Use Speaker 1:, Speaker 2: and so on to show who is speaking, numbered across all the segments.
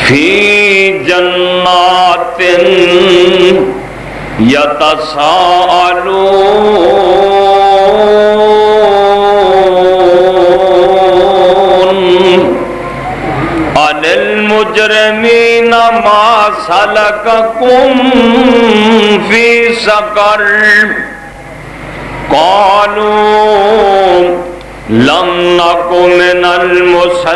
Speaker 1: فی جنات یتساءلون عن المجرمین ما سلککم فی سقر قالوا لم نک من المصلین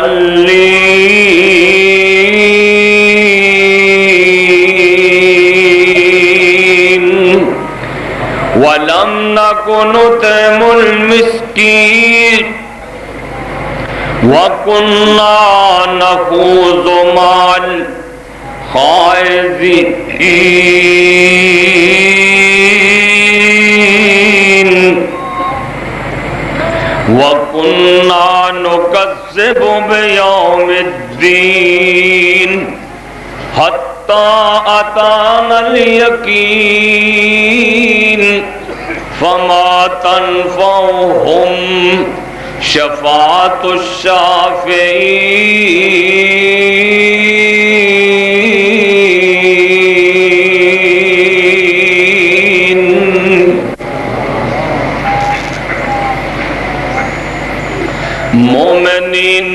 Speaker 1: ولم نک نطعم المسکین وَكُنَّا نَخُوضُ مَعَ الْخَائِضِينَ وَكُنَّا نُكَذِّبُ بِيَوْمِ الدِّينِ حَتَّى أَتَانَا الْيَقِينُ فَمَا تَنفَعُهُمْ شفاعت الشافعین۔ مومنین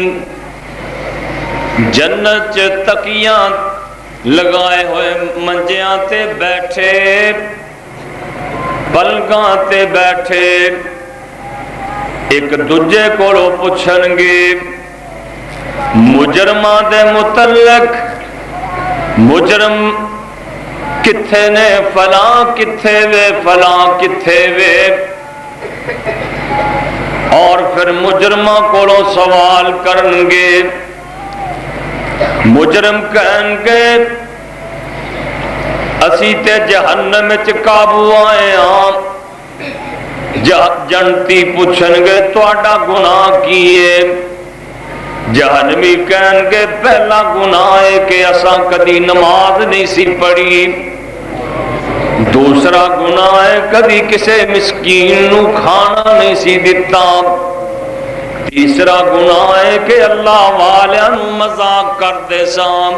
Speaker 1: جنت چ تکیاں لگائے ہوئے منجیاں تے بیٹھے، پلکاں تے بیٹھے، ایک دوجے کولو پوچھن گے مجرماں دے متعلق، مجرم کتھے نے، فلاں کتھے وے، فلاں کتھے وے، اور پھر مجرماں کولو سوال کرن گے۔ مجرم کہن گے اسی تے جہنم وچ قابو آئے ہاں۔ جنتی پوچھن گے تہاڈا گناہ کی ہے؟ جہنمی کہن گے پہلا گناہ ہے کہ اساں کدی نماز نہیں سی پڑھی، دوسرا گناہ ہے کدی کسے مسکین نو کھانا نہیں سی دتا، تیسرا گناہ ہے کہ اللہ والیاں نو مذاق کردے ساں،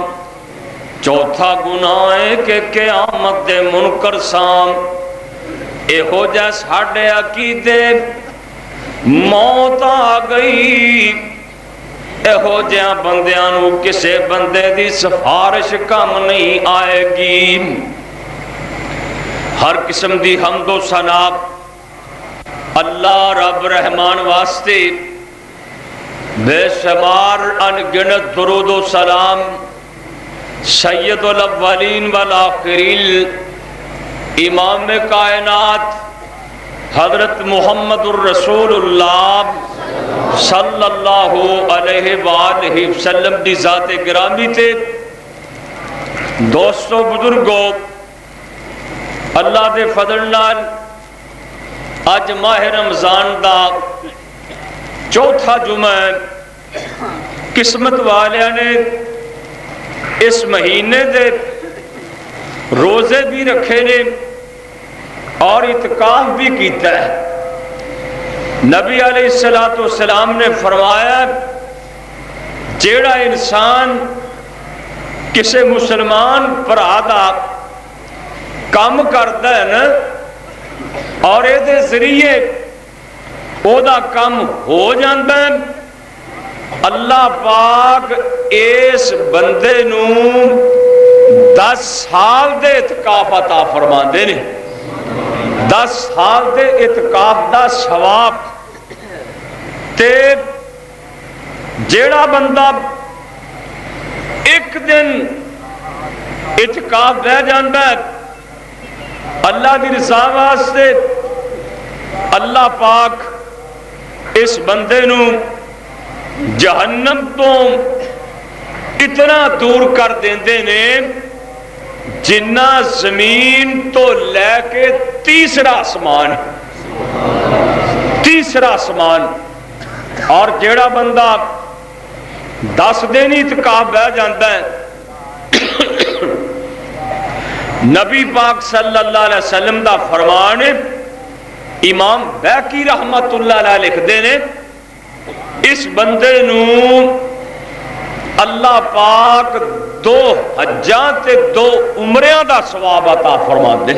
Speaker 1: چوتھا گناہ ہے کہ قیامت دے منکر ساں۔ اے ہو جا ساڈے عقیدے، موت آ گئی، اے ہو جا بندیاں نو کسے بندے دی سفارش کم نہیں آئے گی۔ ہر قسم دی حمد و ثنا اللہ رب رحمان واسطے، بے شمار انگنت درود و سلام سید الاولین والآخرین، امام کائنات حضرت محمد الرسول اللہ صلی اللہ علیہ وآلہ وسلم دی ذات گرامی تے۔ دوستو بزرگو، اللہ دے فضل نال اج ماہ رمضان دا چوتھا جمعہ، قسمت والیاں نے اس مہینے دے روزے بھی رکھے نے اور اعتکاف بھی کیتا ہے۔ نبی علیہ السلام نے فرمایا جیڑا انسان کسے مسلمان بھرا دا کام کردا ہے نا اور اے دے ذریعے او دا کام ہو جاندا ہے، اللہ پاک اس بندے نو 10 سال دے اعتکاف عطا فرماندے نے۔ 10 سال دے اعتکاف دا ثواب تے جیڑا بندہ ایک دن اعتکاف رہ جاندا ہے، اللہ دی رضا واسطے اللہ پاک اس بندے نو جہنم تو اتنا دور کر دیندے نے جنہ زمین تو لے کے تیسرا آسمان، تیسرا آسمان۔ اور جیڑا بندہ 10 دن اعتکاف بیٹھ جاندا ہے، نبی پاک صلی اللہ علیہ وسلم دا فرمان ہے، امام بیقی رحمت اللہ علیہ لکھ دے نے، اس بندے نو اللہ پاک 2 حجاں تے 2 عمریاں دا ثواب عطا فرما دے.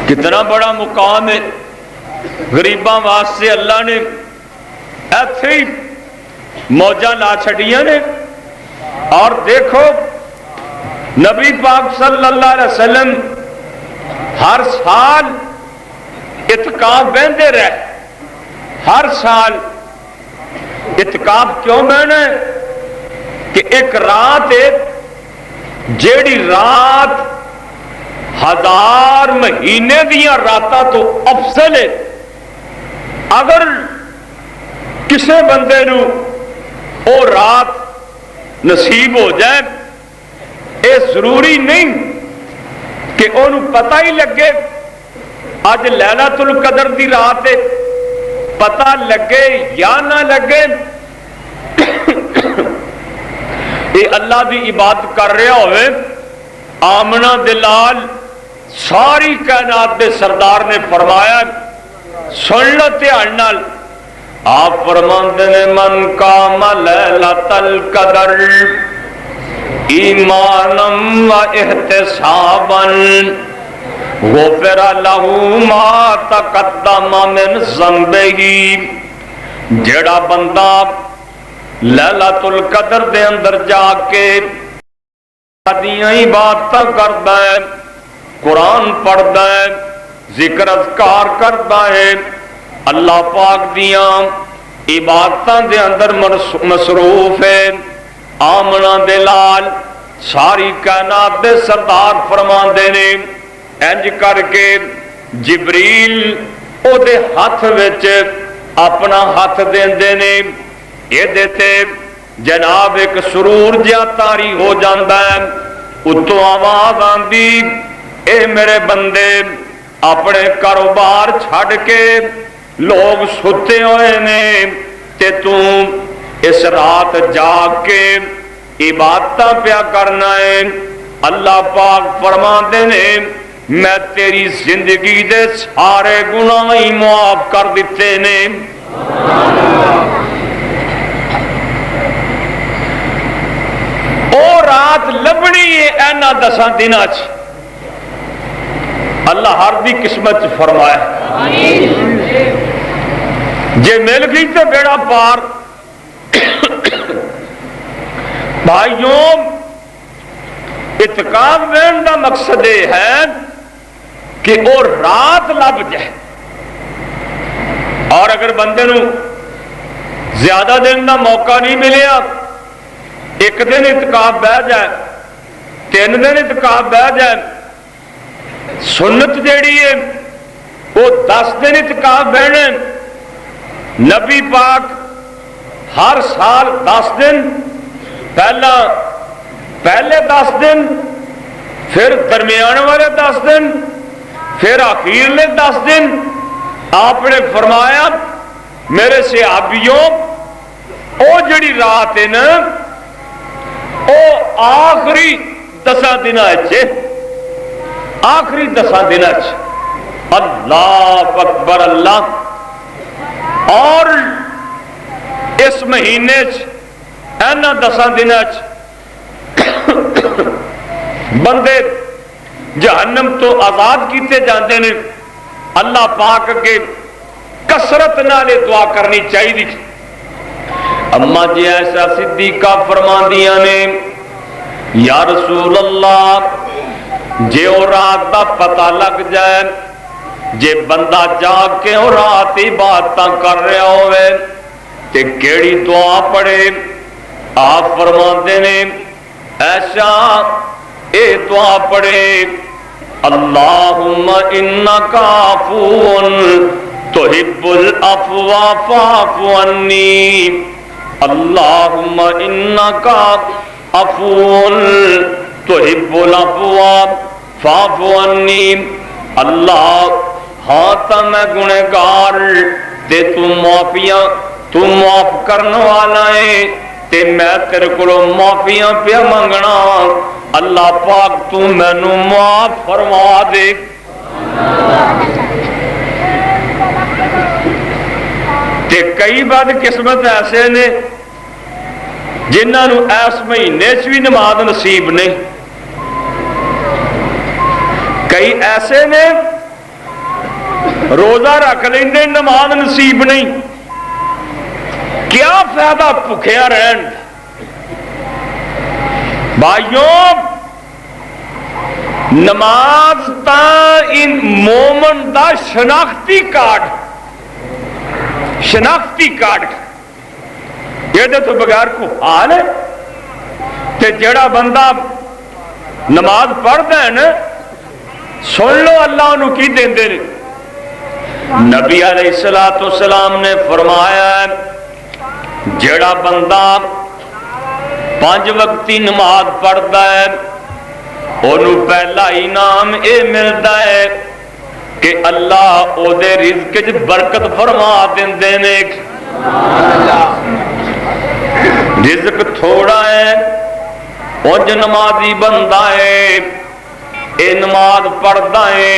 Speaker 1: کتنا بڑا مقام ہے غریباں واسطے. اللہ نے ایتھے ہی موجاں لا چھڑیاں نے. اور دیکھو نبی پاک صلی اللہ علیہ وسلم ہر سال اعتکاف بہندے رہے. ہر سال اعتکاف کیوں بہنے کہ ایک رات ہے جیڑی رات 1000 مہینے دیاں راتاں تو افضل ہے. اگر کسے بندے نو او رات نصیب ہو جائے اے ضروری نہیں کہ انہوں پتہ ہی لگے آج لیلۃ القدر دی رات ہے. پتہ لگے یا نہ لگے اے اللہ دی عبادت کر رہا ہوئے. آمنہ دلال ساری کائنات دے سردار نے فرمایا سن لو دھیان نال. آپ فرماندے نے من قام لیلۃ القدر ایمانا و احتسابا غفر له ما تقدم من ذنبہ. جڑا بندہ لیلۃ القدر دے اندر جا کے دیاں عبادتاں کردا ہے, قرآن پڑھدا ہے, ذکر اذکار کردا ہے, اللہ پاک دیاں عبادتاں دے اندر مصروف ہے. آمنہ دلال ساری کائنات دے سردار فرماندے نے انج کر کے جبریل او دے ہاتھ وچ اپنا ہاتھ دیندے نے. یہ دیتے جناب ایک سرور جہا طاری ہو جاندا ہے. اتوں آواز آندی اے میرے بندے اپنے کاروبار چھڑ کے لوگ ستے ہوئے نے تے تو اس رات جاگ کے عبادتاں پیا کرنا ہے. اللہ پاک فرماندے نے میں تیری زندگی دے سارے گناہ ہی معاف کر دیتے نے. او رات لبنی ہے اینا 10 دناں چ. اللہ ہر دی قسمت فرمایا جے مل گئی تو بیڑا پار. بھائیوں اعتکاف بہن دا مقصد یہ ہے کہ وہ رات لب جائے. اور اگر بندے نو زیادہ دن دا موقع نہیں ملیا, ایک دن اعتکاف بہ جائے, 3 دن اعتکاف بہ جائے, سنت جیڑی ہے وہ 10 دن اعتکاف بہنے. نبی پاک ہر سال 10 دن, پہلے 10 دن, پھر درمیان والے 10 دن, پھر آخرلے 10 دن. آپ نے فرمایا میرے صحابیوں او جڑی رات ہے نا او آخری 10 دناں چ, آخری 10 دناں چ. اللہ اکبر اللہ. اور اس مہینے اینا 10 دناں بندے جہنم تو آزاد کیتے جاندے نے. اللہ پاک کے کثرت نالے دعا کرنی چاہیے. اما جی ایسا صدیقہ فرماندیاں نے یا رسول اللہ جے او رات دا پتہ لگ جائے, جے بندہ جاگ کے او رات عبادتاں کر رہا ہوئے تے کیڑی دعا پڑھے. آپ فرماندے نے ایسا اے دعا پڑھے اللہم انکا عفو تحب العفو فاعف عنی. اللہم انکا عفو تحب العفو فاعف عنی. اللہ ہاں تا میں گنہگار تے تو معاف کرنے والا ہے تے میں تیرے کو معافیاں پہ منگنا. اللہ پاک تو مینوں معاف فرما دے. تے کئی بد قسمت ایسے نے جنہاں نو اس مہینے چ بھی نماز نصیب نہیں. کئی ایسے نے روزہ رکھ لیندے نماز نصیب نہیں. کیا فائدہ بھکھیا رہن. بھائیوں نماز تا ان مومن دا شناختی کارڈ یہ تو بغیر کو حال ہے. تے جڑا بندہ نماز پڑھتا ہے نا سن لو اللہ انہوں کی دیں دے. نبی علیہ السلام نے فرمایا ہے جڑا بندہ 5 وقتی نماز پڑھتا ہے انہوں پہلا انعام اے ملتا ہے کہ اللہ او دے رزق وچ برکت فرما دیندے نے. رزق تھوڑا ہے اونج نمازی بندہ ہے اے نماز پڑھتا ہے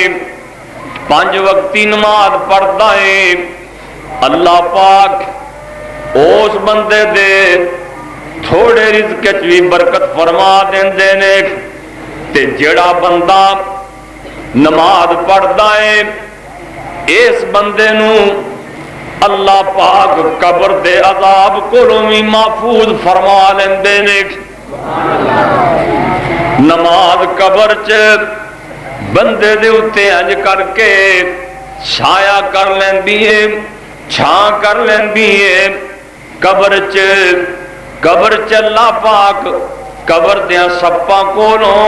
Speaker 1: 5 وقتی نماز پڑھتا ہے اللہ پاک اس بندے دے تھوڑے رزق وچ بھی برکت فرما دیندے نے. تے جڑا بندہ نماز پڑھتا ہے اس بندے نو اللہ پاک قبر دے عذاب کولوں بھی محفوظ فرما لیندے نے. نماز قبر چ بندے دے اتے انج کر کے چھایا کر لیندی ہے چھاں کر لیندی ہے. قبر چ اللہ پاک قبر دیاں سپاں کولوں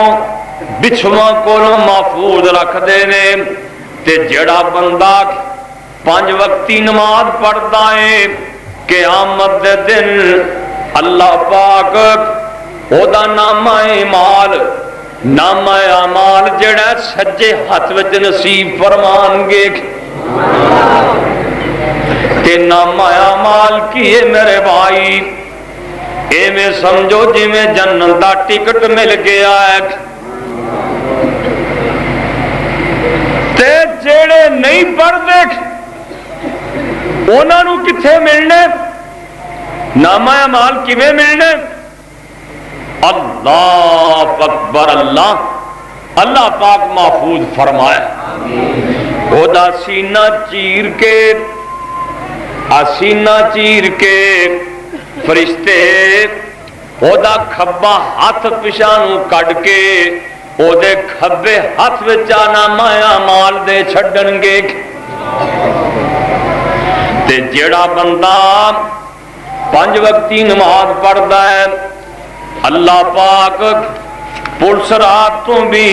Speaker 1: بچھواں کولوں محفوظ رکھ دے نے. تے جڑا بندہ 5 وقتی نماز پڑھتا ہے قیامت دے دن اللہ پاک او دا نامہ اعمال جڑا سجے ہاتھ وچ نصیب فرمان گے. تے نامہ اعمال کی ہے میرے بھائی اے میں سمجھو جی میں جنت دا ٹکٹ مل گیا ہے. تے جڑے نہیں پڑھتے انہاں نو کتھے ملنے نامہ اعمال کیویں ملنے. اللہ اکبر اللہ پاک محفوظ فرمائے او دا سینہ چیر کے فرشتے او دا کھبا ہاتھ پچھانوں کڈ کے او دے کھبے ہاتھ وچ نامہ اعمال دے چھڈن گے. تے جڑا بندہ 5 وقتی نماز پڑھتا ہے اللہ پاک پلس رات تو بھی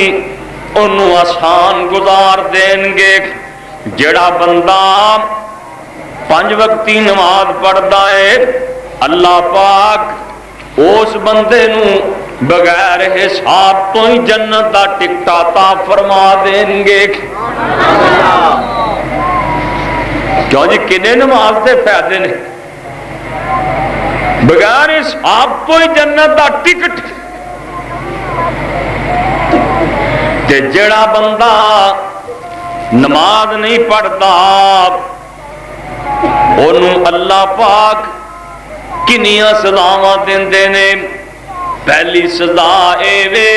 Speaker 1: انہوں آسان گزار دیں گے. جڑا بندہ 5 وقتی نماز پڑھتا ہے اللہ پاک اس بندے نو بغیر حساب تو ہی جنت دا ٹکٹ عطا فرما دیں گے. کیوں جی کنے نماز دے فائدے نے بغیر حساب تو ہی جنت دا ٹکٹ. تے جڑا بندہ نماز نہیں پڑھتا انہوں اللہ پاک کنیاں سزاواں دیندے نے. پہلی سزا اے وے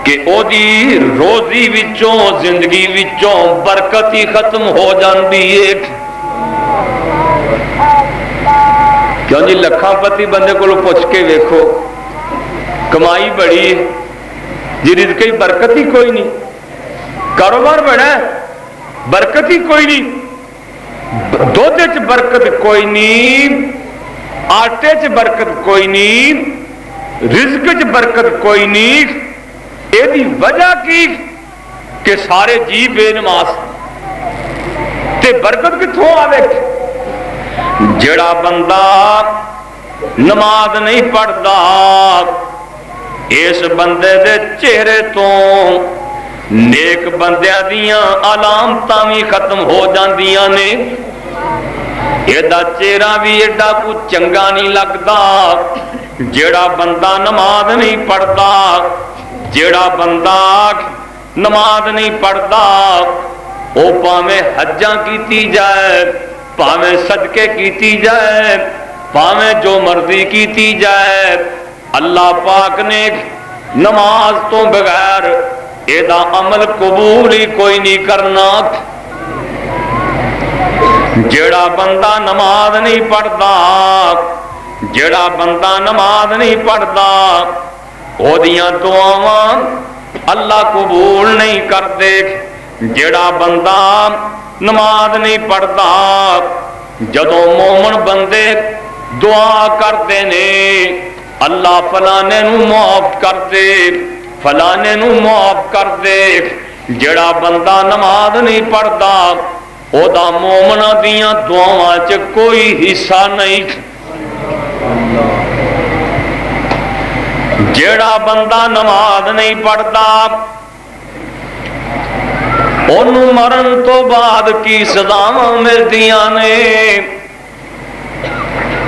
Speaker 1: کہ او دی روزی وچوں زندگی وچوں برکت ہی ختم ہو جاندی ہے. کیوں جی لکھاں پتی بندے کو پوچھ کے ویکھو کمائی بڑی جی رزق کی برکت ہی کوئی نہیں. کاروبار بڑا ہے برکت ہی کوئی نہیں. دودھ چ برکت کوئی نہیں آٹے چ برکت کوئی نہیں رزق چ برکت کوئی نہیں. یہ وجہ کی کہ سارے جی بے نماز تے برکت کتوں آوے. جڑا بندہ نماز نہیں پڑھتا اس بندے دے چہرے تو نیک بندیاں دیاں علامتاں بھی ختم ہو جاندیاں نے. ایڈا چہرہ بھی ایڈا کچھ چنگا نہیں لگتا. جڑا بندہ نماز نہیں پڑھتا جڑا بندہ نماز نہیں پڑھتا وہ پاویں حجاں کیتی جائے پاویں صدقے کیتی جائے پاویں جو مرضی کیتی جائے، اللہ پاک نے نماز تو بغیر ایدا عمل قبول ہی کوئی نہیں کرنا۔ جیڑا بندہ نماز نہیں پڑھتا، جیڑا بندہ نماز نہیں پڑھتا، او دیاں دعاواں اللہ قبول نہیں کرتے۔ جیڑا بندہ نماز نہیں پڑھتا، جدوں مومن بندے دعا کرتے نے اللہ فلانے نو معاف کر دے، فلانے نو معاف کر دے۔ جیڑا بندہ نماز نہیں پڑھتا، او دا مومنہ دیاں دعاواں چ کوئی حصہ نہیں۔ جیڑا بندہ نماز نہیں پڑھتا، انہوں مرن تو بعد کی سزاواں ملدیاں نے۔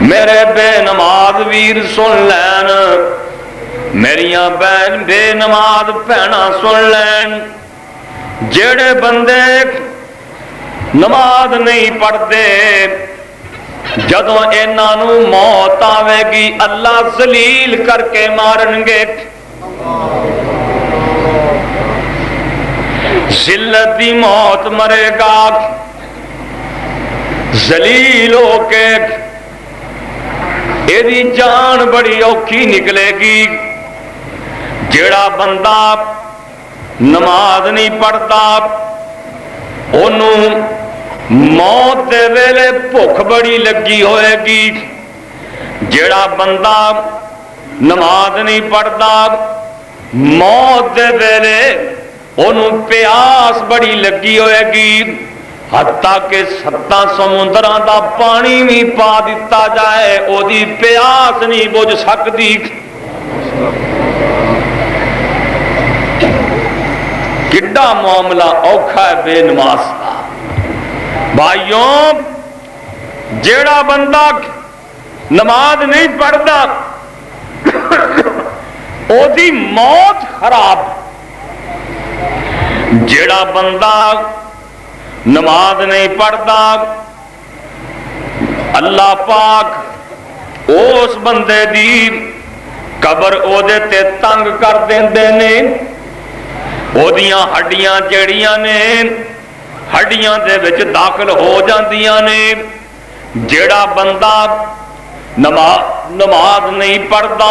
Speaker 1: میرے بے نماز ویر سن لین، میریاں بہن بے نماز بہنا سن لین، جیڑے بندے نماز نہیں پڑھتے، جدوں انہاں نو موت آوے گی اللہ ذلیل کر کے مارن گے۔ ذلت دی موت مرے گا، ذلیل ہو کے ایدی جان بڑی اوکھی نکلے گی۔ جیڑا بندہ نماز نہیں پڑھتا، انہوں موت دے ویلے بھوک بڑی لگی ہوئے گی۔ جیڑا بندہ نماز نہیں پڑھتا، موت دے ویلے انہوں پیاس بڑی لگی ہوئے گی، حتیٰ کہ 7 سمندراں دا پانی بھی پا دیتا جائے او دی پیاس نہیں بجھ سکتی۔ کڈا معاملہ اوکھا ہے بے نماز کا۔ بھائیوں، جیڑا بندہ نماز نہیں پڑھتا او دی موت خراب۔ جیڑا بندہ نماز نہیں پڑھتا، اللہ پاک اس بندے دی قبر او دے تے تنگ کر دیندے نے۔ او دیاں ہڈیاں جیڑیاں نے ہڈیاں دے وچ داخل ہو جاندیاں نے۔ جیڑا بندہ نماز نہیں پڑھتا،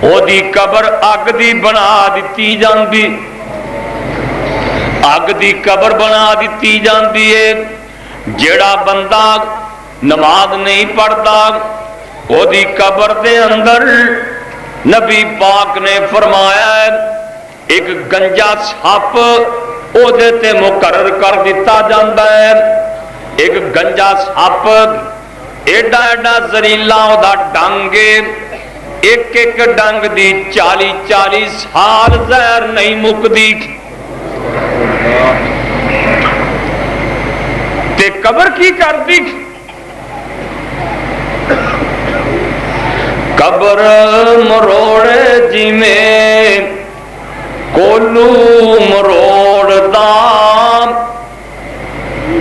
Speaker 1: او دی قبر اگ دی بنا دتی جاندی، اگ دی قبر بنا دیتی جاندی ہے۔ جیڑا بندہ نماز نہیں پڑھتا، او دی قبر دے اندر نبی پاک نے فرمایا ہے ایک گنجا سپ او دے تے مقرر کر دیتا جاندا ہے۔ ایک گنجا سپ ایڈا ایڈا زریلا او دا ڈنگ، ایک ایک ڈنگ دی 40 سال زہر نہیں مکدی۔ تے قبر کی کر دی؟ قبر مروڑے جی میں کولو مروڑ دا،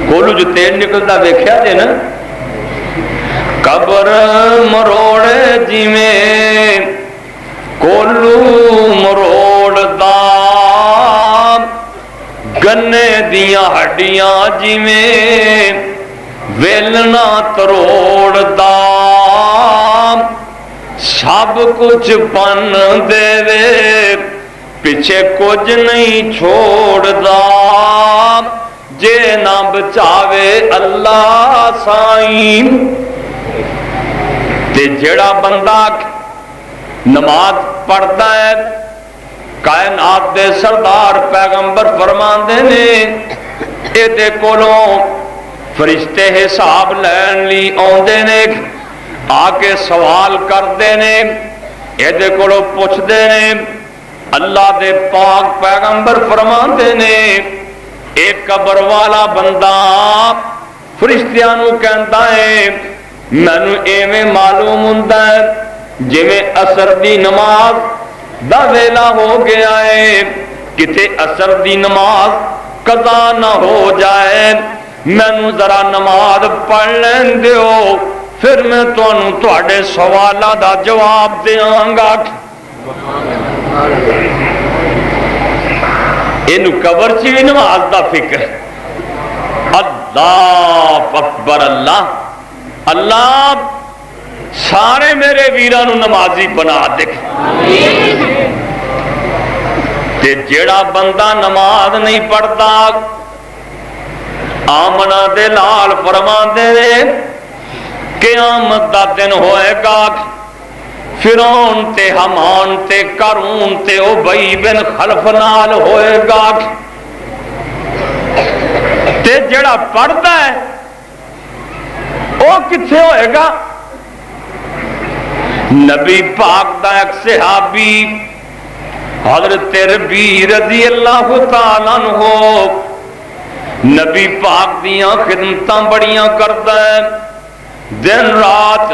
Speaker 1: کولو جو تیل نکلتا دیکھیا دے نا، قبر مروڑے جی میں کولو مروڑ دا، گنے دیاں ہڈیاں جی میں ویلنا تروڑ دا، سب کچھ بن دے وے پیچھے کچھ نہیں چھوڑ دا، جے نہ بچاوے اللہ سائیں۔ تے جیڑا بندہ نماز پڑھتا ہے، کائنات دے سردار پیغمبر فرماندے نے اے دے کولوں فرشتے حساب لین لی آندے نے، آ کے سوال کردے نے، اے دے کولوں پوچھ دے نے۔ اللہ دے پاک پیغمبر فرماندے نے ایک قبر والا بندہ فرشتیاں نو کہندا ہے مینوں ایویں معلوم ہوندا ہے جویں عصر دی نماز دا ویلا ہو گیا ہے، کتے عصر دی نماز قضا نہ ہو جائے، مینوں ذرا نماز پڑھ لین دیو۔ پھر میں تواڈے سوالاں دا جواب دیاں گا۔ اینو قبر چ بھی نماز دا فکر۔ اللہ اکبر، اللہ اللہ سارے میرے ویراں نو نمازی بنا دے۔ تے جیڑا بندہ نماز نہیں پڑھتا، آمنہ دے لال فرماندے نے قیامت دا دن ہوئے گا، فرعون تے حمان تے قارون تے ابی بن خلف نال ہوئے گا، تے جڑا پڑھتا ہے وہ کتھے ہوئے گا؟ نبی پاک دا ایک صحابی حضرت ربیع رضی اللہ تعالیٰ عنہ نبی پاک دیاں خدمتاں بڑیاں کردا ہے، دن رات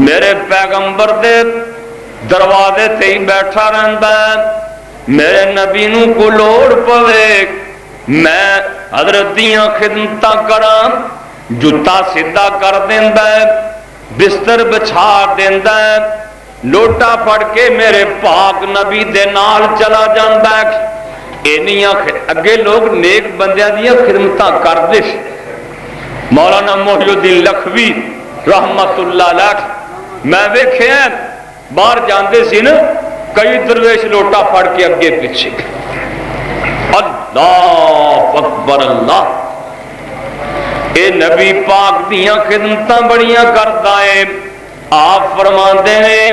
Speaker 1: میرے پیغمبر دے دروازے تے ہی بیٹھا رہندا ہے، میرے نبی نو کو لوڑ پوے میں حضرت دیاں خدمتاں کراں، جوتا سیدھا کر دیندا ہے، بستر بچھا دیندا ہے، لوٹا پھڑ کے میرے پاک نبی دے نال چلا جاندا ہے۔ اینیاں اگے لوگ نیک بندیاں دیاں خدمتاں کردے، مولانا محی الدین لکھوی رحمت اللہ علیہ میں ویکھیا باہر جاندے سی نا، کئی درویش لوٹا پھڑ کے اگے پیچھے۔ اللہ اکبر، اللہ اے نبی پاک دیاں خدمتاں بڑیاں کردا ہے۔ آپ فرماندے ہیں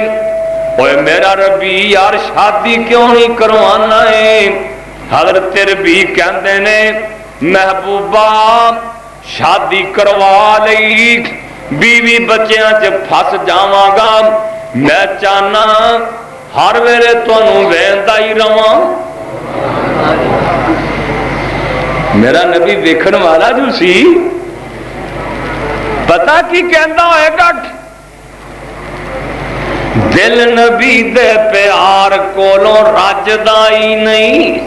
Speaker 1: اوے میرا ربی یار شادی کیوں نہیں کروانا ہے؟ حضرت ربی کہندے نے محبوبہ شادی کروا لئی، بیوی بچیاں چ پھس جاواں گا، میں چاہنا ہر ویلے تانوں ویندا ہی رواں۔ میرا نبی ویکھن والا جو سی پتہ کی کہندا ہوئے گا؟ دل نبی دے پیار کولوں رجدا ہی نہیں،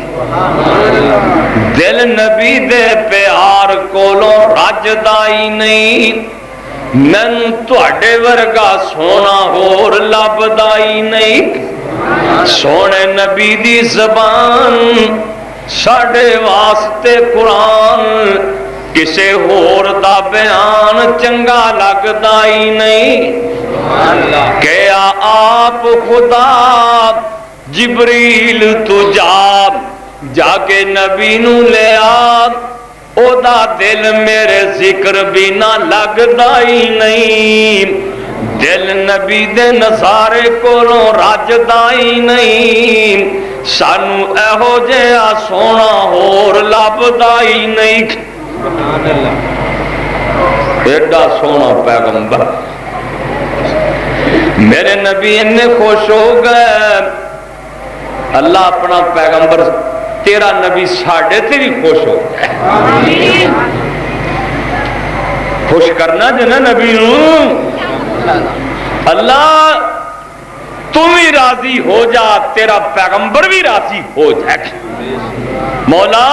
Speaker 1: دل نبی دے پیار کولوں رجدا ہی نہیں، مینوں تواڈے ورگا سونا ہور لبدا ہی نہیں۔ سونے نبی دی زبان ساڈے واسطے قرآن، کسے ہور دا بیان چنگا لگدا ہی نہیں۔ کیا آپ خدا جبریل تو جا کے نبی نو لے آ، او دا دل میرے ذکر بھی نہ لگدا ہی نہیں، دل نبی دے نظارے کولوں رجدا ہی نہیں، سانو ایہو جہا سونا ہور لبدا ہی نہیں۔ ایڈا سونا پیغمبر، میرے نبی اتنے خوش ہو گئے، اللہ اپنا پیغمبر تیرا نبی ساڈے تے بھی خوش ہو گئے۔ خوش کرنا جو نا نبی نو، اللہ تم بھی راضی ہو جا، تیرا پیغمبر بھی راضی ہو جائے۔ مولا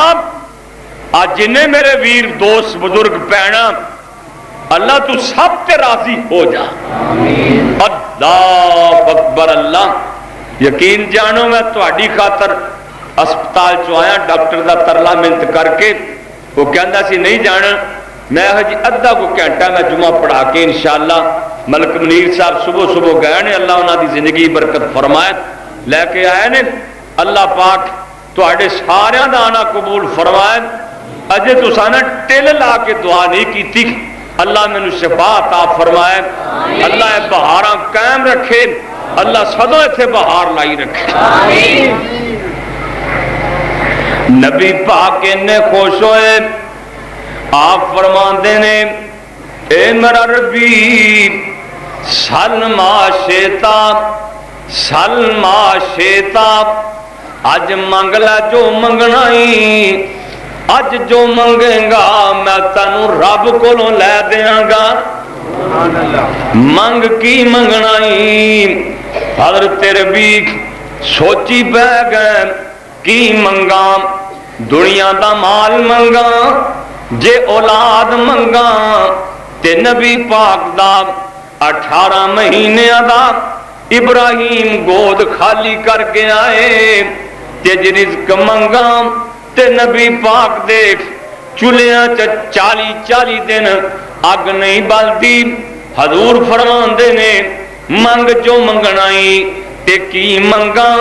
Speaker 1: آج جنہیں میرے ویر دوست بزرگ پینا، اللہ تو سب تے راضی ہو جا۔ اللہ اکبر، اللہ یقین جانو میں تہاڈی خاطر اسپتال چ آیا، ڈاکٹر دا ترلا منت کر کے وہ کہندا سی نہیں جانا، میں ہجی ادھا کو گھنٹہ میں جمعہ پڑھا کے انشاءاللہ ملک منیر صاحب صبح صبح گئے نے، اللہ انہاں دی زندگی برکت فرمائے، لے کے آئے نے، اللہ پاک تہاڈے ساریاں دا آنا قبول فرمائے۔ اجے تساں نے ٹل لا کے دعا نہیں کیتی، اللہ مینوں شفا عطا فرمائے، اللہ اے بہاراں قائم رکھے، اللہ سدوں ایتھے بہار لائی رکھے۔ نبی پاک نے خوش ہوئے، آپ فرماندے نے اے میرا ربی سلما شیتا سلما شیتا، اج منگ لے جو منگنا ہی، اج جو منگیں گا میں تینوں رب کولوں لے دیاں گا۔ منگ کی منگنا ہی؟ حضرت ربی سوچی بہ گئے کی منگا، دنیا دا مال منگا، جے اولاد منگا تے نبی پاک دا 18 مہینے دا ابراہیم گود خالی کر کے آئے تے رزق منگا تے نبی پاک دیکھ چولہاں 40 دن اگ نہیں بلدی. حضور فرماندے نے منگ جو منگنائی تے کی منگا.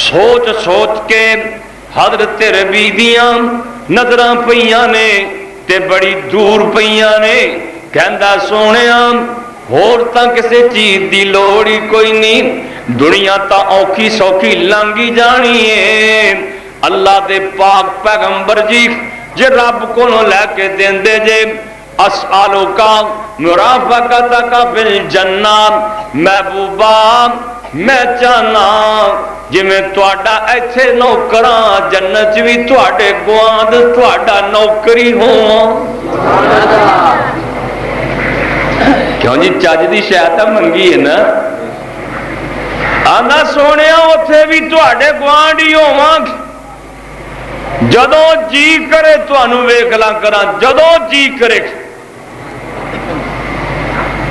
Speaker 1: سوچ سوچ کے حضرت ربی دیاں نظراں پئیاں نے تے بڑی دور پئیاں نے. کہندا سونیا ہور تاں کسے چیز دی لوڑ ہی کوئی نہیں, دنیا تاں اوکھی سوکھی لنگی جانی ہے. اللہ دے پاک پیغمبر جی جے رب کو لے کے دیندے جے اسالو کا مرافقتک فی الجنہ, محبوبہ میں چاہنا جی میں تواڈا ایتھے نوکراں جنت بھی تواڈے گواند تواڈا نوکری ہوں. کیوں جی چج دی شاید منگی ہے نا. آندا سونیا اوتھے بھی تواڈے گوانڈ ہی ہوواں, جدوں جی کرے تانوں ویکھ لاں کراں جدوں جی کرے.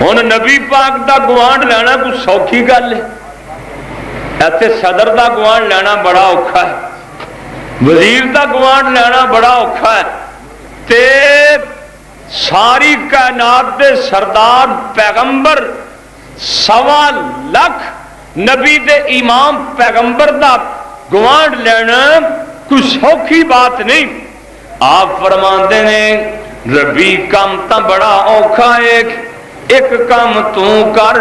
Speaker 1: ہن نبی پاک دا گوانڈ لینا کوئی سوکھی گل ہے؟ ایتھے صدر دا گوانڈ لینا بڑا اوکھا ہے, وزیر دا گوانڈ لینا بڑا اوکھا ہے. تے ساری کائنات دے سردار پیغمبر 1.25 لاکھ نبی دے امام پیغمبر دا گوانڈ لینا کوئی سوکھی بات نہیں. آپ فرماندے نے ربی کام تا بڑا اوکھا ہے, ایک کام تو کر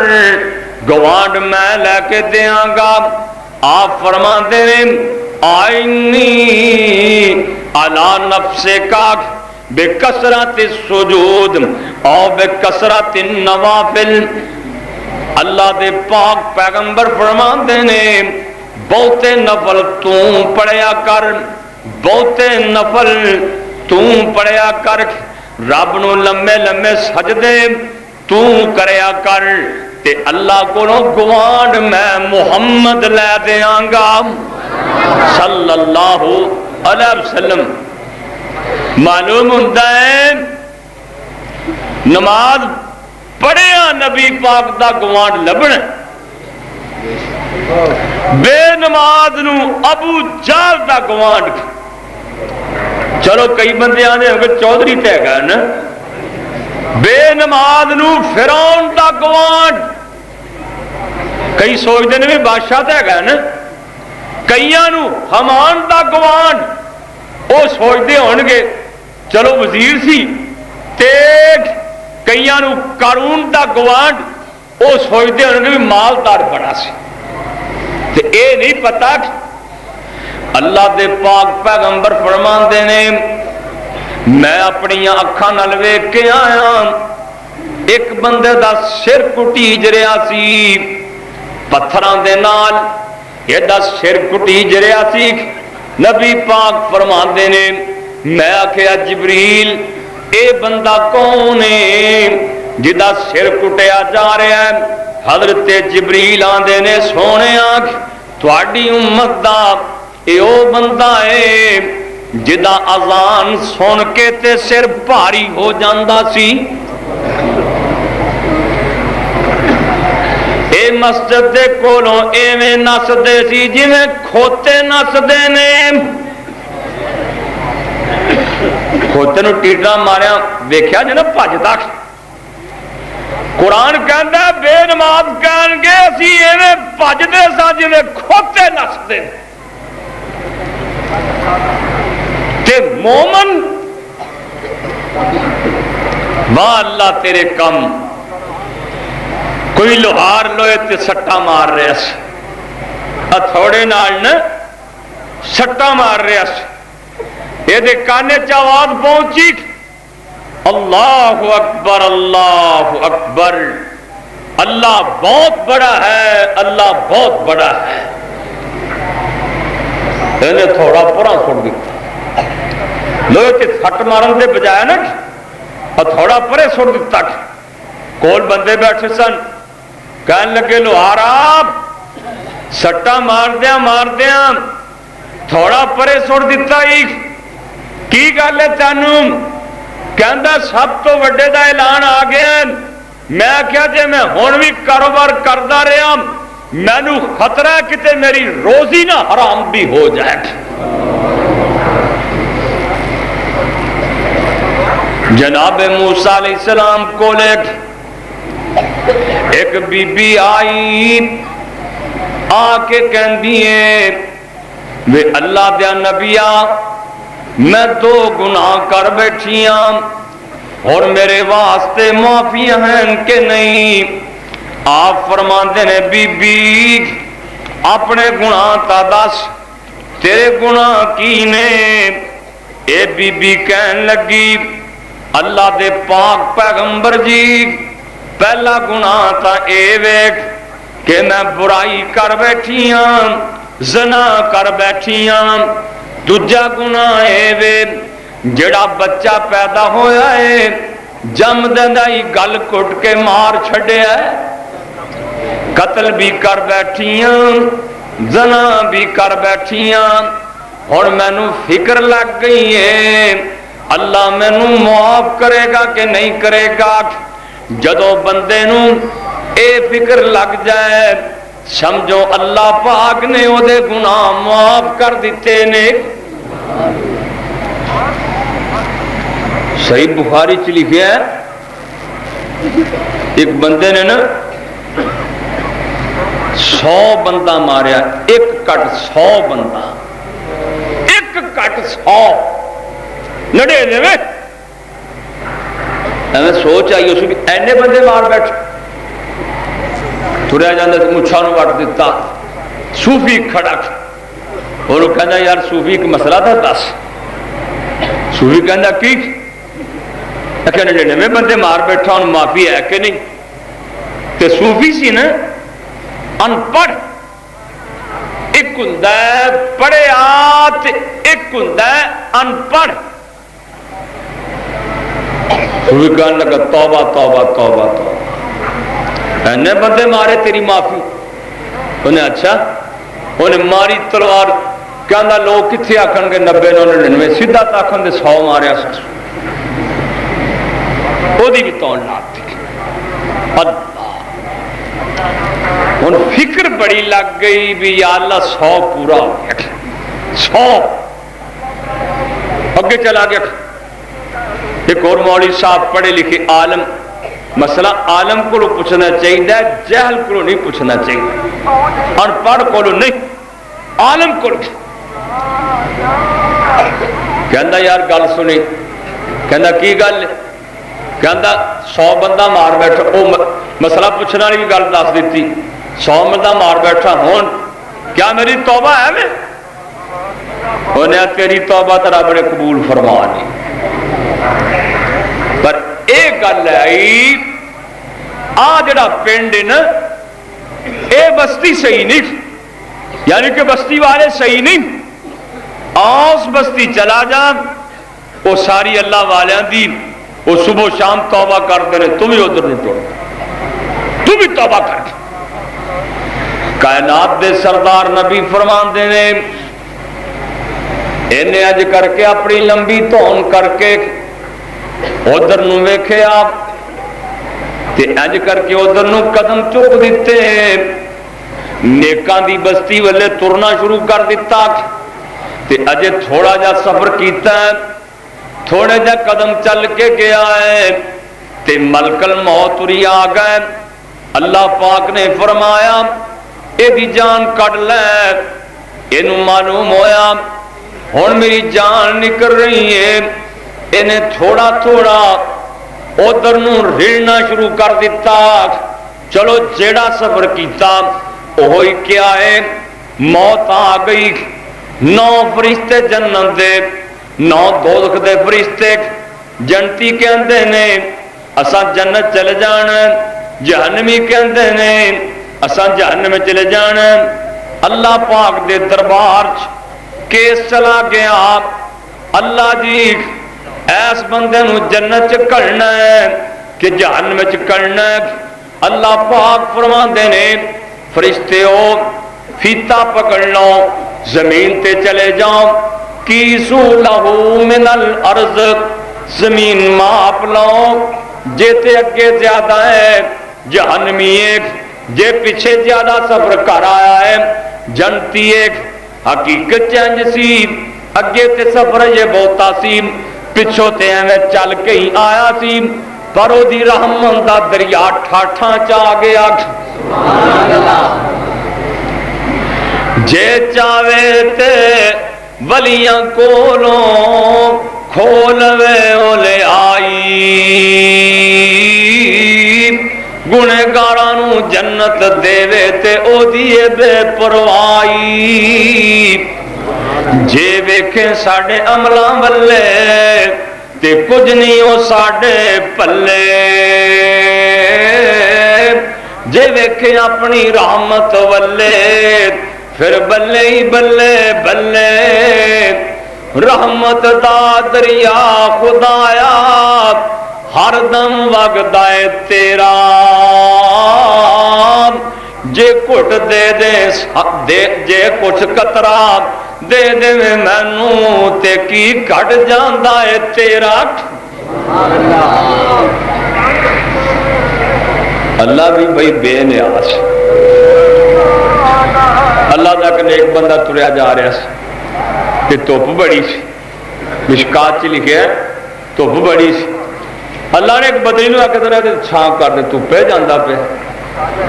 Speaker 1: گوانڈ میں لے کے دیاں گا. آپ فرماندے نے آئینی علی نفسک بکثرت السجود او بکثرت النوافل. اللہ دے پاک پیغمبر فرماندے نے بہتے نفل تو پڑھیا کر, بہتے نفل تو پڑھیا کر, رب نو لمبے لمبے سجدے تو کریا کر, تے اللہ کو گوانڈ میں محمد لے دیاں گا صلی اللہ علیہ وسلم. معلوم ہوتا ہے نماز پڑھیا نبی پاک دا گوانڈ لبنا, بے نماز نو ابو جہل دا گوانڈ. چلو کئی بندے آنے ہوں گے چودھری تے گا نا, بے نماز نو فرعون دا گوانڈ. کئی سوچتے نے بھی بادشاہ تے گا نا, کئیاں نو حمان دا گوانڈ. وہ سوچتے ہون گے چلو وزیر سی, تے کئیاں نو قارون دا گوانڈ. وہ سوچتے ہون گے بھی مالدار بڑا سی. تے اے نہیں پتا اللہ دے پاک پیغمبر فرماندے نے میں اپنی اکھاں نال ویکھ کے آیا ایک بندے دا سر کٹی جریا سی پتھراں دے نال, ایڈا سر کٹی جریا سی. نبی پاک فرماندے نے میں آکھیا جبریل اے بندہ کون ہے جدا سر کٹیا جا رہا ہے؟ حضرت جبریل آندے نے سونے آنکھ تواڈی امت دا اے او بندہ ہے جدا اذان سن کے تے سر بھاری ہو جاندا سی. اے مسجد دے کولوں ایویں نسدے سی جویں کھوتے نسدے نے. کھوتے نو ٹیڈا ماریا ویکھیا جے نا بھجدا. قرآن کہندا بے نماز کہن گے اسی ایویں بھجدے سا جویں کھوتے نسدے. تے مومن واہ اللہ تیرے کم, کوئی لوہار لوہے تے سٹا مار رہا سی, ہتھوڑے نال نہ سٹا مار رہا سی. یہ دے کانے چ آواز پہنچی اللہ اکبر اللہ اکبر, اللہ بہت بڑا ہے, اللہ بہت بڑا ہے. انہیں تھوڑا پورا چھوڑ دیتا, لوہے تے سٹ مارن دے بجائے نا تھوڑا پرے چھوڑ دیتا. کول بندے بیٹھے سن, کہنے لگے لوہارا سٹا ماردیاں تھوڑا پرے چھوڑ دیتا ہی کی گل ہے تینوں؟ کہندا سب تو وڈے دا اعلان آ گیا, میں کیا جے میں ہن بھی کاروبار کردا رہا مینوں خطرہ ہے کتے میری روزی نہ حرام بھی ہو جائے. جناب موسیٰ علیہ السلام کو ایک بی بی آئی آ کے کہندی ہے وے اللہ دیا نبیا میں 2 گناہ کر بیٹھیاں اور میرے واسطے معافی ہیں کہ نہیں. آپ فرماندے نے بی بی اپنے گناہ تا دس تیرے گناہ کی نے. اے بی بی کہن لگی اللہ دے پاک پیغمبر جی پہلا گناہ تا اے ویکھ کہ میں برائی کر بیٹھی ہاں زنا کر بیٹھی ہاں. دوجا گناہ اے وے جڑا بچہ پیدا ہویا ہے جم دیندا ہی گل کٹ کے مار چھڈیا ہے. قتل بھی کر بیٹھی ہاں زنا بھی کر بیٹھی ہاں. ہن مینوں فکر لگ گئی ہے اللہ مینوں معاف کرے گا کہ نہیں کرے گا. جدو بندے نوں اے فکر لگ جائے سمجھو اللہ پاک نے او دے گناہ معاف کر دیتے نے. صحیح بخاری چ لکھیا ہے ایک بندے نے نا 100 بندہ ماریا. ایک کٹ 100 بندہ ایک کٹ 100 لڑے دے میں سوچ آئی اس بھی اینے بندے مار بیٹھ تریا جاندے مچھاں نوں وٹ دیتا. صوفی کھڑا اور کہندا یار صوفی ایک مسئلہ تھا دس. صوفی کہندا کی کہنے جنے میں بندے مار بیٹھا ان معافی ہے کہ نہیں. تے صوفی سی نا ان پڑھ ایک ہوندا ہے پڑھیا تے ایک ہوندا ہے ان پڑھ. صوفی کہنے لگا توبہ توبہ توبہ توبہ اینے بندے مارے تیری معافی. انہیں اچھا انہیں ماری تلوار کہندا لوگ کتھے آکھن گے 90 سیدھا تاکھن دے 100 ماریا سس وہ بھی تون لاتی. اللہ ان فکر بڑی لگ گئی بھی یا اللہ 100 پورا ہو گیا 100 اگے چلا گیا. ایک اور مولوی صاحب پڑھے لکھے عالم مسئلہ عالم کو پوچھنا چاہیے جہل کو نہیں پوچھنا چاہیے ان پڑھ کو نہیں عالم کو. کہندا یار گل سنی کہندا کی گل کہندا 100 بندہ مار بیٹھا وہ مسئلہ پوچھنے والی بھی گل دس دیتی 100 بندہ مار بیٹھا ہون کیا میری توبہ ہے میں انہیں تیری توبہ تو رب نے قبول فرما لی. پر ایک گل ہے آ جڑا پنڈ نا اے بستی صحیح نہیں یعنی کہ بستی والے صحیح نہیں. آس بستی چلا جا وہ ساری اللہ والیاں دی وہ صبح شام توبہ کرتے ہیں تم ہی ادھر نہ ٹوٹ تم بھی توبہ کر. کائنات دے سردار نبی فرماندے نے انہیں اج کر کے اپنی لمبی تون کر کے ادھر نو ویکھے آپ تے اج کر کے ادھر نو قدم چک دیتے نیکاں دی بستی والے ترنا شروع کر دیتا تے اجے تھوڑا جا سفر کیتا ہے تھوڑے جا قدم چل کے گیا ہے تے ملک الموت ری آ گئے. اللہ پاک نے فرمایا اے دی جان کٹ لے. اینو معلوم ہویا ہن میری جان نکل رہی ہے انہیں تھوڑا تھوڑا ادھر نو رڑنا شروع کر دیتا. چلو جیڑا سفر کیتا وہی کیا ہے موت آ گئی. 9 فرشتے جنت دے 9 دوزخ دے فرشتے جنتی کہندے نے اساں جنت چلے جانا جہنمی کہندے نے اساں جہنم چلے جانا. اللہ پاک دے دربار کیس چلا گیا اللہ جی ایس بندے نو جنت چ کڑنا ہے کہ جہنم چ کڑنا ہے. اللہ پاک فرماندے نے فرشتےو فیتا پکڑ لو زمین تے چلے جاؤ کیسو لہو من الارض زمین ماپ لو جے تے اگے زیادہ ہے جہنمی ایک، جے پیچھے زیادہ سفر کر آیا ہے جنتی ایک۔ حقیقت چینج سی، اگے تے سفر یہ بہتا سی، پچھو تے ایویں چل کے ہی آیا سی، پر او دی رحمت دا دریا ٹھاٹھاں چا گیا۔ جے چاہے تے ولیاں کولوں کھولوے اولے آئی، گنہگاراں جنت دے تے او دیے بے پروائی۔ جے ویکھیں ساڈے عملاں ولے تے کچھ نہیں او ساڈے پلے، جے ویکھیں اپنی رحمت ولے پھر بلے ہی بلے بلے۔ رحمت دا دریا خدایا ہر دم وگدا ہے تیرا، جے کٹ دے دے جے کچھ قطرہ دے دے مینوں تے کی کٹ جاندا ہے تیرا۔ اللہ بھی بھائی بے نیاز۔ اللہ دا کہ ایک بندہ تریا جا رہا سی کہ دھوپ بڑی سی، مشکات چ لکھیا ہے دھوپ بڑی سی۔ اللہ نے ایک بدری نو آکھیا ذرا چھاں کر دے، دھوپے جاندا پیا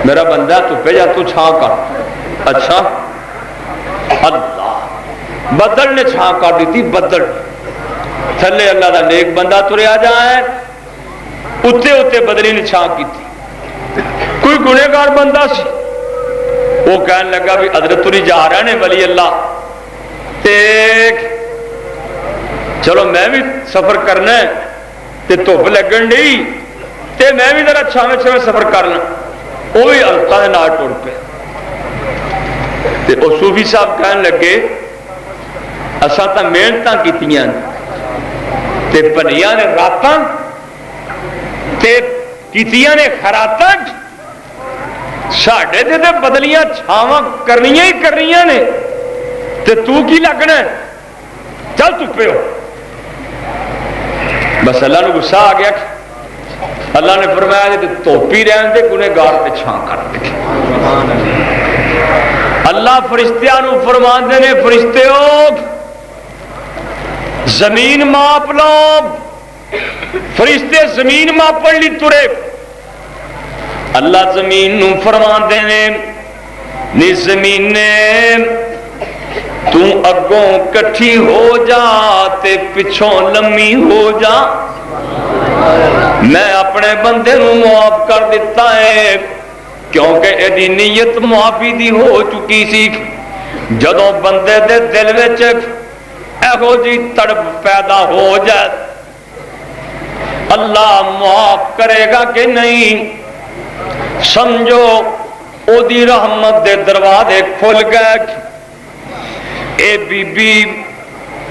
Speaker 1: میرا بندہ، دھوپے جا تو چھاں کر۔ اچھا اللہ، بدل نے چھاں کر دیتی، بدل تھلے اللہ دا نیک بندہ تریا جائے، اتے اتے بدری نے چھاں کیتی۔ کوئی گنہگار بندہ سی، وہ کہنے لگا بھی حضرت تری جا رہے ہیں ولی اللہ، چلو میں بھی سفر کرنا ہے تے دھوپ لگن ڈئی تے میں بھی ذرا چھاویں چھاویں سفر کرنا۔ وہ بھی حضرتاں دے نال ٹر پے تے او صوفی صاحب کہنے لگے اساں تاں محنتاں کیتیاں تے بنیاں نے راتاں تے کیتیاں نے خراتاں، ساڈے تے بدلیاں چھاواں کرنیاں ہی کرنیاں نے تے تو کی لگنا ہے، چل دھوپے ہو۔ بس اللہ نے غصہ آ گیا، اللہ نے فرمایا کہ دھوپی رہن دے گنہگار تے چھاں کر دے۔ اللہ فرشتیاں نو فرماندے نے فرشتیو زمین ماپ لو، فرشتے زمین ماپن لی ترے۔ اللہ زمین نو فرماندے نے نی زمین نے تو اگوں کٹھی ہو جا تے پچھوں لمی ہو جا، میں اپنے بندے نو معاف کر دیتا ہے کیونکہ ایدی نیت معافی دی ہو چکی سی۔ جدوں بندے دے دل وچ ایہو جی تڑپ پیدا ہو جائے اللہ معاف کرے گا کہ نہیں، سمجھو او دی رحمت دے دروازے کھل گئے۔ اے بی بی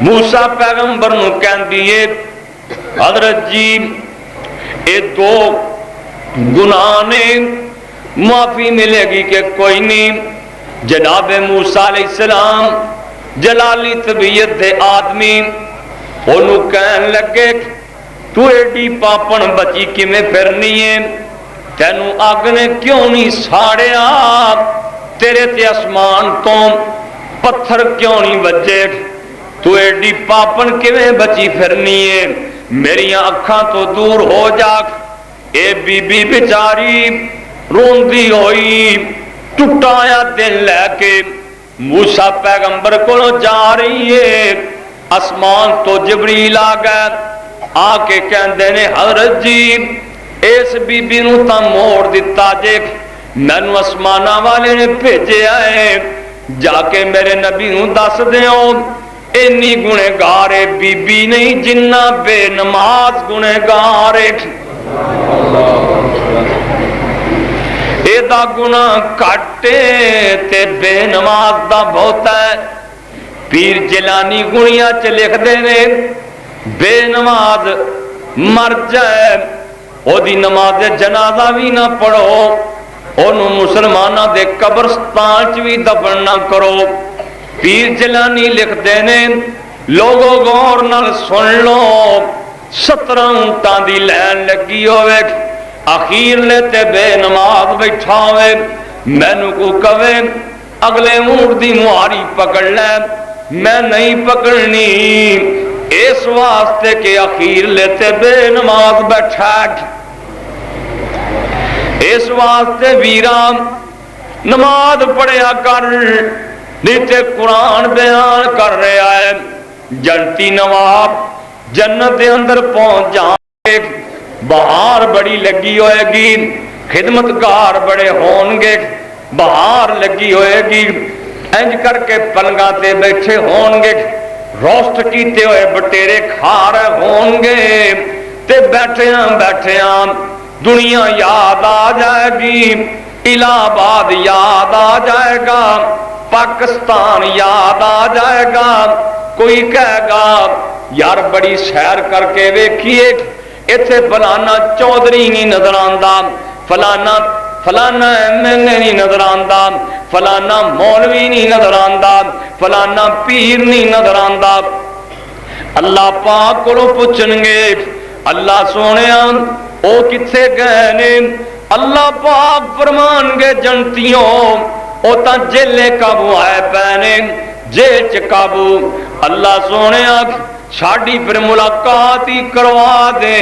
Speaker 1: موسیٰ پیغمبر نو کہندی ہے حضرت جی اے دو گناہ نے معافی ملے گی کہ کوئی نہیں۔ جناب موسیٰ علیہ السلام جلالی طبیعت دے آدمی انہوں کہنے لگے تو ایڈی پاپن بچی کمیں پھرنی ہے، تینوں آگ نے کیوں نہیں ساڑیا، تیرے تے اسمان تو پتھر کیوں نہیں بچے، تو ایڈی پاپن کمیں بچی پھرنی ہے، میری اکھاں تو دور ہو جا۔ اے بی بی بیچاری روندی ہوئی ٹوٹایا دل لے کے موسیٰ پیغمبر کو جا رہی ہے، اسمان تو جبریل آ گئے، آ کے کہندے نے حضرت جی اس بی بی نو تا موڑ دیتا جے، مینو اسمانہ والے نے بھیجے آئے، جا کے میرے نبی نو دس دیو اینی گنہگار بی بی نہیں جنہ بے نماز گنہگار اے دا گناہ کٹے تے بے نماز دا بہت ہے۔ پیر جیلانی گنیاں چ لکھ دے نے بے نماز مر جائے او دی نماز جنازہ بھی نہ پڑھو، انہوں مسلمانہ دے قبرستان چ بھی دفن نہ کرو۔ پیر جیلانی لکھ دے نے لوگو غور نال سن لو، 17 اونٹاں دی لین لگی ہوئے اخیر لے تے بے نماز بیٹھا ہوئے مینوں کو کہے اگلے اونٹ دی مہاری پکڑ لے میں نہیں پکڑنی اس واسطے کہ اخیر لے تے بے نماز بیٹھا اس واسطے ویران نماز پڑھیا کر نیتے قرآن بیان کر رہا ہے جنتی نواب جنت دے اندر پہنچ جائیں بہار بڑی لگی ہوئے گی خدمتگار بڑے ہون گے بہار لگی ہوئے گی انج کر کے پلنگاں تے بیٹھے ہون گے روسٹ کیتے ہوئے بٹیرے کھا رہے ہون گے تے بیٹھیاں دنیا یاد آ جائے گی الہ آباد یاد آ جائے گا پاکستان یاد آ جائے گا کوئی کہے گا یار بڑی سیر کر کے ویکھیے ایتھے فلانا چودھری نہیں نظر آندا فلانا ایم ایل اے نہیں نظر آندا فلانا مولوی نہیں نظر آندا فلانا پیر نہیں نظر آندا اللہ پاک کو پوچھن گے اللہ سونیا او کتھے گئے نے اللہ پاک فرمان گے جنتیوں او تا جیلے قابو آئے پینے جیل چ قابو اللہ سونیا ساڈی پھر ملاقات ہی کروا دے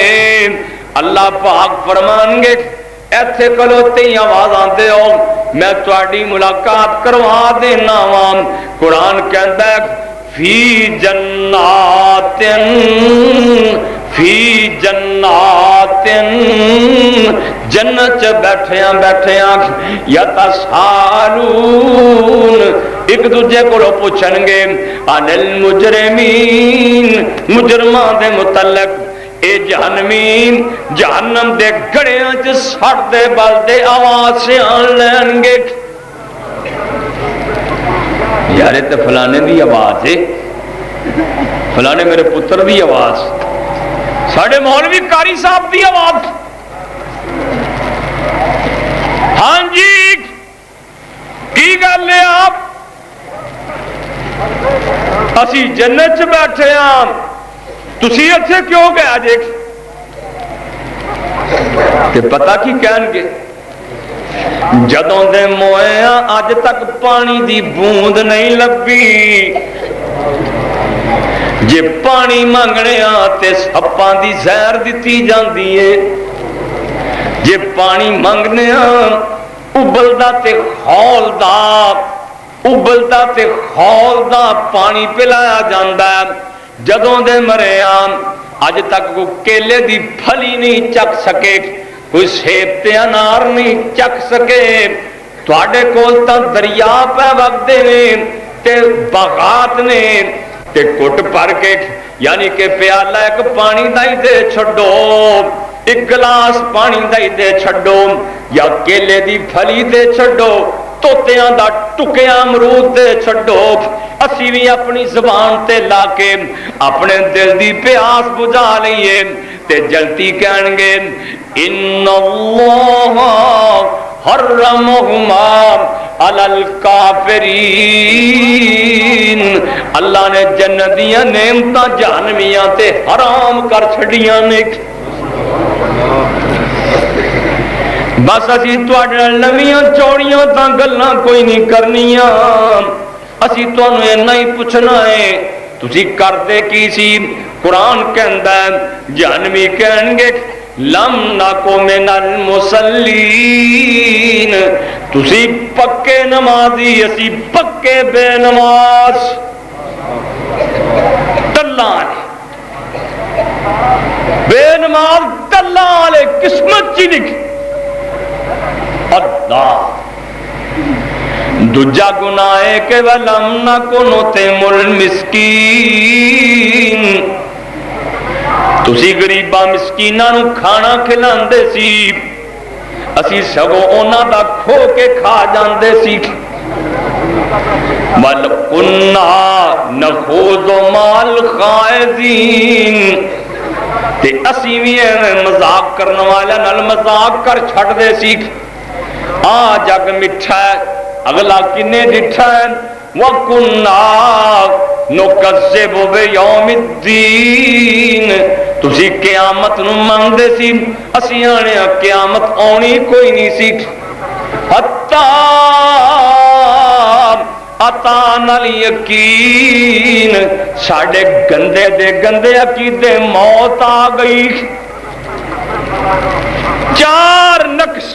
Speaker 1: اللہ پاک فرمان گے ایتھے کلوتے ہی آواز آندے ہو میں تہاڈی ملاقات کروا دینا وا قرآن کہندا ہے فی جنات جنت بیٹھیاں یتسالون ایک دوجے کو پوچھن گے عن المجرمین مجرماں دے متعلق اے جہنمین جہنم دے گڑیاں چ سڑ دے بل دے آواز سے آن لین گے یار تے فلانے دی آواز ہے فلانے میرے پتر دی آواز ساڑھے مولوی قاری صاحب دی آواز ہاں جی کی گل ہے آپ اسی جنت چ بیٹھے ہاں تسی اتھے کیوں گیا جے کہ پتہ کی کہن گے جدوں دے مویاں اج تک پانی دی بوند نہیں لبھی جے پانی مانگنے تے سپاں دی زہر دتی جاندی ہے جے پانی مانگنے ابلدا تے خولدا پانی پلایا جاندا ہے جدوں دے مرے اج تک کوئی کیلے دی پھلی نہیں چک سکے کوئی سیب تے انار نہیں چک سکے تواڈے کول تاں دریا پہ وگدے نے تے باغات نے تے کٹ پر کے یعنی کہ پیالہ ایک پانی دا ہی دے چھڈو ایک گلاس پانی دا ہی دے چھڈو یا کیلے دی پھلی دے چھڈو توتیاں دا ٹکیاں امرود دے چھڈو اسی بھی اپنی زبان تے لا کے اپنے دل دی پیاس بجھا لئیے تے جلتی کہن گے ان اللہ حرمہما علی الکافرین اللہ نے جنتیاں نعمتاں جہنمیاں تے حرام کر چھڑیاں نے بس اسی تواڈے لمیاں چوڑیاں تاں گلاں کوئی نہیں کرنیاں اسی تانوں اینا ہی پوچھنا ہے تسی کردے کی سی قرآن کہندا ہے جہنمی کہن گے لم نکو من المصلین تسی پکے نمازی اسی پکے بے نماز ٹلان بے نماز ٹلان قسمت چی لکھ اللہ دوجا گناہ ہے کہ وَلَمْ نَكُ نُطْعِمُ الْمِسْكِينَ تسی غریباں مسکیناں نو کھانا کھلاندے سی اسی سگوں انہاں دا کھو کے کھا جاندے سی بل کنا نخوض مع الخائضین تے اسی بھی مذاق کرنے والے نال مذاق کر چھڑ دے سی آ جگ مٹھا ہے اگلا کنے ڈٹھا ہے وَكُنَّا نُكَذِّبُ بِيَوْمِ الدِّينِ تسی قیامت نو مانگدے سی، اسی آنے قیامت آنی کوئی نہیں سی، حتی اتانا الیقین، ساڑھے گندے دے گندے عقیدے موت آ گئی۔ 4 نقص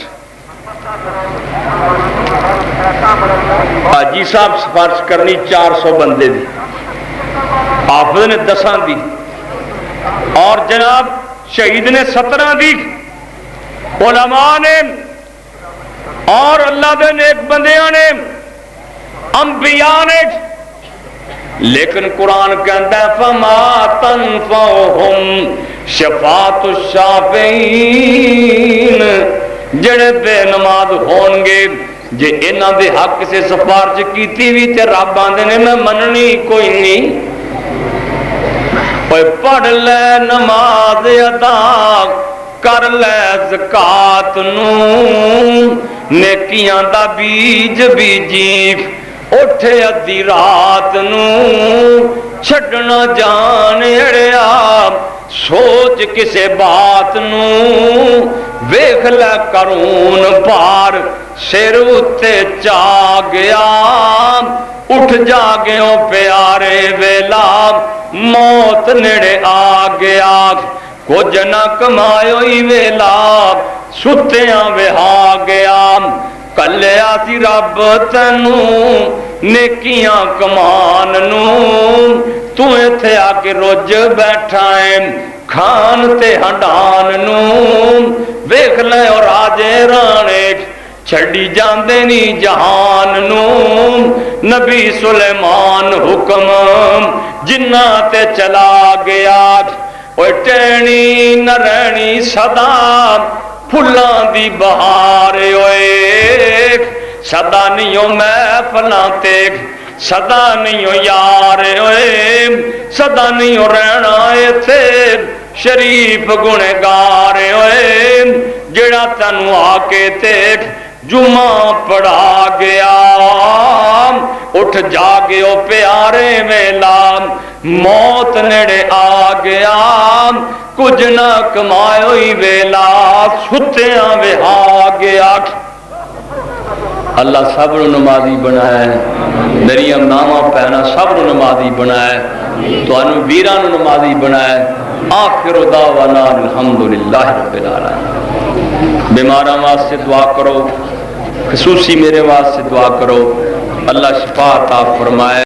Speaker 1: حاجی صاحب سفارش کرنی 400 بندے دی، حافظ نے 10 دی، اور جناب شہید نے 17 دی، علماء نے اور اللہ دے نیک بندیاں نے، انبیاء نے، لیکن قرآن کہتا ہے فما تنفعہم شفاعت الشافعین، جڑے بے نماز ہون گے جے انہاں دے حق سے سفارش کیتی بھی تے رب آندے نے میں مننی کوئی نہیں۔ پڑھ لے نماز ادا کر لے زکات نو، نیکیاں دا بیج بیجی اٹھے ادھی رات نو، چھڈنا جان اڑیا سوچ کسے بات نو، ویکھ لے کرون پار سر اتے چا گیا، اٹھ جاگیوں پیارے ویلا موت نیڑے آ گیا، کچھ نہ کمایو ہی ویلا ستیاں وہا گیا، کلیا سی رب تینوں نیکیاں کمان نو، تو ایتھے آ کے رج بیٹھا ہے کھان تے ہنڈان نو، ویکھ لے اور آجے رانے چھڑی جاندے نی جہان نو، نبی سلیمان حکم جنہ تے چلا گیا، اوہ ٹینی نہ رہنی صدا پھلاں دی بہار ہوئے، صدا نہیں ہو میں فلاں تے صدا نہیں ہو یار ہوئے، صدا نہیں ہو رہنا ایتھے شریف گنہگار ہوئے، جڑا تنو آ کے تے جمعہ پڑھا گیا، اٹھ جاگیو پیارے ویلا موت نیڑے آ گیا، کچھ نہ کمایو ہی ویلا ستیاں وہا گیا۔ اللہ سب نو نمازی بنایا ہے، میری ماما پہنا سب نو نمازی بنایا ہے، تو انو ویران نو نمازی بنایا ہے۔ آخر دعوانا الحمدللہ رب العالمین۔ بیماراں واسطے دعا کرو، خصوصی میرے واسطے دعا کرو، اللہ شفا عطا فرمائے۔